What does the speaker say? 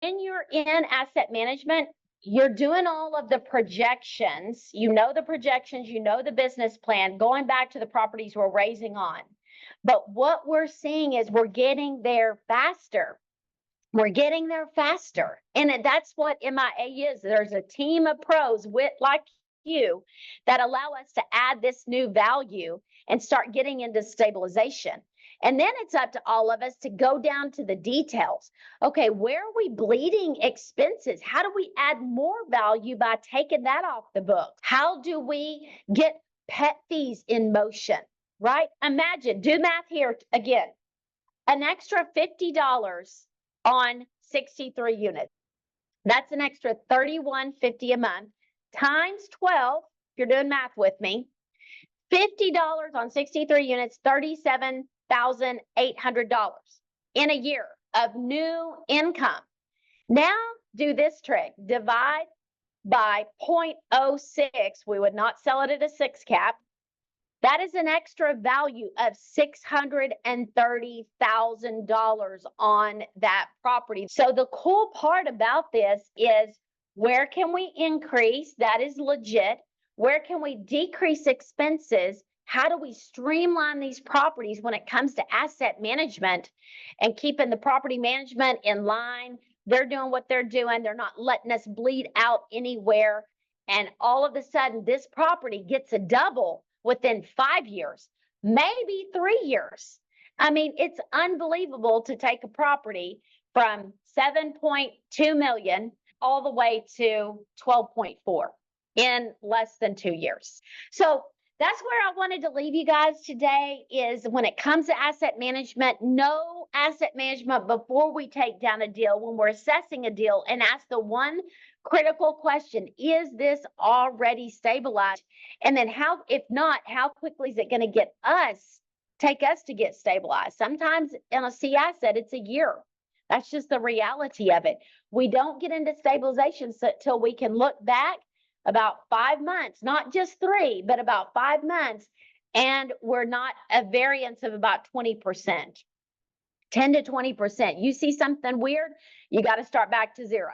when you're in asset management, you're doing all of the projections. You know the projections, you know the business plan, going back to the properties we're raising on. But what we're seeing is we're getting there faster. We're getting there faster. And that's what MIA is. There's a team of pros like you that allow us to add this new value and start getting into stabilization. And then it's up to all of us to go down to the details. Okay, where are we bleeding expenses? How do we add more value by taking that off the books? How do we get pet fees in motion, right? Imagine, do math here again, an extra $50 on 63 units. That's an extra $31.50 a month times 12. If you're doing math with me, $50 on 63 units, $37,800 in a year of new income. Now do this trick, divide by 0.06. We would not sell it at a 6 cap. That is an extra value of $630,000 on that property. So the cool part about this is, where can we increase? That is legit. Where can we decrease expenses? How do we streamline these properties when it comes to asset management and keeping the property management in line? They're doing what they're doing. They're not letting us bleed out anywhere. And all of a sudden, this property gets a double within 5 years, maybe 3 years. I mean, it's unbelievable to take a property from 7.2 million all the way to 12.4 in less than 2 years. So that's where I wanted to leave you guys today, is when it comes to asset management, know asset management before we take down a deal, when we're assessing a deal, and ask the one critical question: is this already stabilized? And then if not, how quickly is it going to take us to get stabilized? Sometimes in a C asset, it's a year. That's just the reality of it. We don't get into stabilization until we can look back about 5 months, not just 3, but about 5 months, and we're not a variance of about 20%, 10 to 20%. You see something weird, you got to start back to zero.